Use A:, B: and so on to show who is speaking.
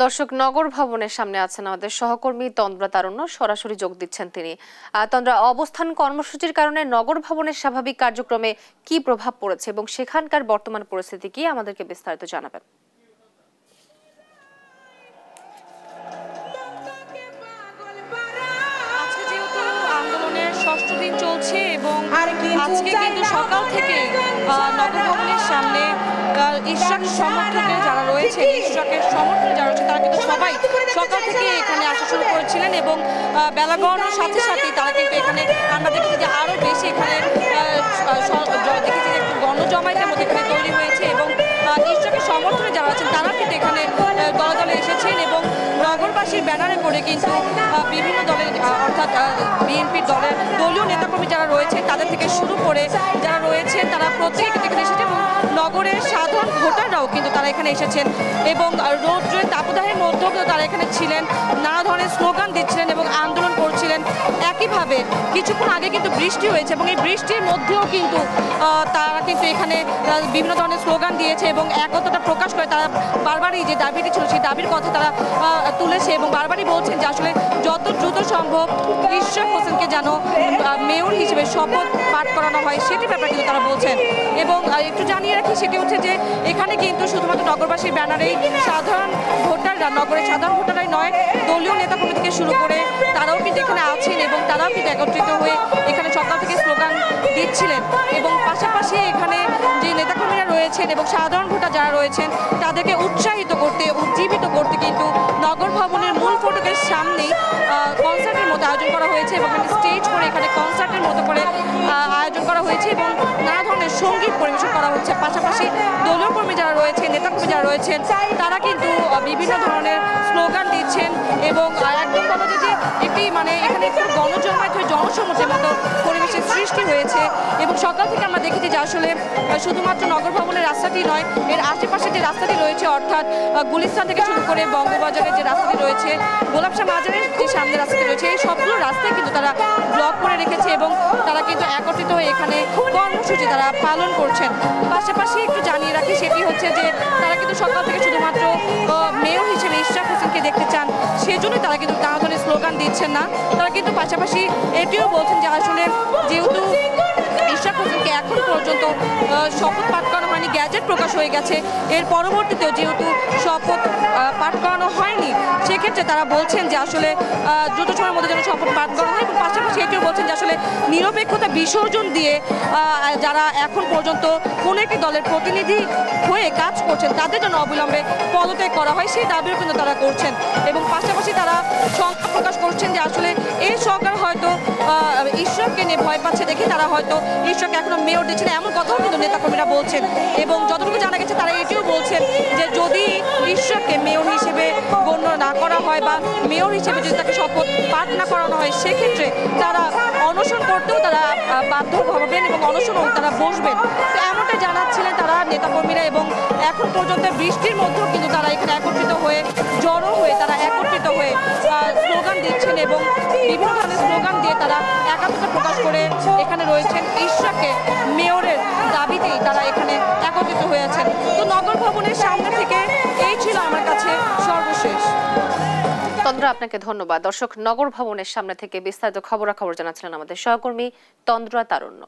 A: দর্শক, নগর ভবনের সামনে আছেন আমাদের সহকর্মী তন্দ্রা তারুণ্য, সরাসরি যোগ দিচ্ছেন তিনি। তন্দ্রা, অবস্থান কর্মসূচির কারণে নগর ভবনের স্বাভাবিক কার্যক্রমে কি প্রভাব পড়েছে এবং সেখানকার বর্তমান পরিস্থিতি কি, আমাদেরকে বিস্তারিত জানাবেন।
B: আজকে যেহেতু আন্দোলনের ৬ষ্ঠ দিন চলছে এবং আজকে কিন্তু সকাল থেকে নগর ভবনের সামনে ইশরাক সমর্থকে যারা রয়েছে, ইশরাকের সমর্থনে যারা রয়েছে, তারা কিন্তু সবাই সকাল থেকে এখানে আসা শুরু করেছিলেন এবং বেলা গড়ানোর সাথে সাথেই তারা কিন্তু এখানে, আমরা দেখেছি যে আরও বেশি এখানে দেখেছি যে একটু গণজমায়েতের মধ্যে এখানে তৈরি হয়েছে এবং ইশরাকের সমর্থনে যারা আছেন তারা কিন্তু এখানে দলে দলে এসেছেন এবং নগরবাসীর ব্যানারে করে কিন্তু বিভিন্ন দলের, অর্থাৎ বিএনপির দলের দলীয় নেতাকর্মী যারা রয়েছে তাদের থেকে শুরু করে যারা রয়েছেন তারা প্রত্যেকে কিন্তু এখানে এসেছেন এবং নগরের সাধারণ ভোটাররাও কিন্তু তারা এখানে এসেছেন এবং রৌদ্রের তাপদাহের মধ্যেও কিন্তু তারা এখানে ছিলেন, নানা ধরনের স্লোগান দিচ্ছিলেন এবং আন্দোলন করছিলেন। একইভাবে কিছুক্ষণ আগে কিন্তু বৃষ্টি হয়েছে এবং এই বৃষ্টির মধ্যেও কিন্তু তারা কিন্তু এখানে বিভিন্ন ধরনের স্লোগান দিয়েছে এবং একতাটা প্রকাশ করে তারা বারবারই যে দাবিটি ছিল সেই দাবির কথা তারা তুলেছে এবং বারবারই বলছেন যে আসলে যত দ্রুত সম্ভব ইশরাক হোসেনকে যেন মেয়র হিসেবে শপথ পাঠ করানো হয় সেটি ব্যাপারে কিন্তু তারা বলছেন। এবং একটু জানিয়ে রাখি, সেটি হচ্ছে যে এখানে কিন্তু শুধুমাত্র নগরবাসীর ব্যানারেই সাধারণ ভোটাররা, নগরের সাধারণ ভোটাররাই নয়, দলীয় নেতাকর্মী থেকে শুরু করে তারাও কিন্তু এখানে আছেন এবং তারাও কিন্তু একত্রিত হয়ে এখানে সকাল থেকে স্লোগান দিচ্ছিলেন এবং পাশাপাশি এখানে যে নেতাকর্মীরা রয়েছেন এবং সাধারণ ভোটার যারা রয়েছেন তাদেরকে উৎসাহিত করতে, উজ্জীবিত করতে কিন্তু নগর ভবনের মূল ফটকের সামনেই কনসার্টের মতো আয়োজন করা হয়েছে এবং স্টেজ করে এখানে কনসার্টের মতো করে আয়োজন করা হয়েছে এবং নানা ধরনের সঙ্গীত পরিবেশন করা হচ্ছে। পাশাপাশি দলীয় কর্মী যারা রয়েছেন, নেতাকর্মী যারা রয়েছেন তারা কিন্তু বিভিন্ন ধরনের স্লোগান দিচ্ছেন এবং একদম বলা যায় যে একটি এখানে একটু গণজমায়েত হয়ে জনসমুদ্রের মতো পরিবেশের সৃষ্টি হয়েছে এবং সকাল থেকে আমরা দেখেছি যে আসলে শুধুমাত্র নগর ভবনের রাস্তাটি নয়, এর আশেপাশে যে রাস্তাটি রয়েছে, অর্থাৎ গুলিস্তান থেকে শুরু করে বঙ্গবাজারের যে রাস্তাটি রয়েছে, গোলাপশাহ বাজারের যে সামনে রাস্তাটি রয়েছে, এই সবগুলো রাস্তায় কিন্তু তারা ব্লক করে রেখেছে এবং তারা কিন্তু একত্রিত হয়ে এখানে কর্মসূচি তারা পালন করছেন। পাশাপাশি একটু জানিয়ে রাখি, সেটি হচ্ছে যে তারা কিন্তু সকাল থেকে শুধুমাত্র মেয়র হিসেবে ইশরাক হোসেনকে দেখতে চান, সেজন্যই তারা কিন্তু নানা ধরনের স্লোগান দিচ্ছেন না। তারা কিন্তু পাশাপাশি এটিও বলছেন যে আসলে যেহেতু ইশরাক হোসেনকে এখন পর্যন্ত শপথ পাঠ করানো হয়নি, গ্যাজেট প্রকাশ হয়ে গেছে, এর পরবর্তীতেও যেহেতু শপথ পাঠ করানো হয়নি, সেক্ষেত্রে তারা বলছেন যে আসলে দ্রুত সময়ের মধ্যে যেন শপথ পাঠ করা হয় এবং পাশাপাশি এটিও বলছেন যে আসলে নিরপেক্ষতা বিসর্জন দিয়ে যারা এখন পর্যন্ত কোনো একটি দলের প্রতিনিধি হয়ে কাজ করছেন তাদের জন্য অবিলম্বে পদত্যাগ করা হয়, সেই দাবিও কিন্তু তারা করছেন এবং পাশাপাশি তারা শঙ্কা প্রকাশ করছেন যে আসলে এই সরকার হয়তো ইশরাককে নিয়ে ভয় পাচ্ছে দেখে তারা হয়তো ইশরাককে এখনো মেয়র দিচ্ছে না, এমন কথাও কিন্তু নেতাকর্মীরা বলছেন এবং যতটুকু জানা গেছে তারা এটিও বলছেন যে যদি ইশরাককে মেয়র হিসেবে গণ্য না করা হয় বা মেয়র হিসেবে যদি তাকে শপথ পাঠ না করানো হয়, সেক্ষেত্রে তারা অনশন করতেও তারা বাধ্য হবেন এবং অনশনও তারা বসবেন। তো এমনটাই জানাচ্ছিলেন তারা নেতাকর্মীরা এবং এখন পর্যন্ত বৃষ্টির মধ্যেও কিন্তু তারা এখানে একত্রিত হয়ে, জড়ো হয়ে তারা একত্রিত হয়ে স্লোগান দিচ্ছেন এবং বিভিন্ন ধরনের স্লোগান দিয়ে তারা একাত্মতা প্রকাশ করে এখানে রয়েছেন। ইশরাককে মেয়রের দাবিতেই তারা এখানে একত্রিত হয়েছেন। তো নগর ভবনের সামনে থেকে এই ছিল আমার কাছে সর্বশেষ।
A: তন্দ্রা, আপনাকে ধন্যবাদ। দর্শক, নগর ভবনের সামনে থেকে বিস্তারিত খবরাখবর জানাচ্ছিলেন আমাদের সহকর্মী তন্দ্রা তারুণ্য।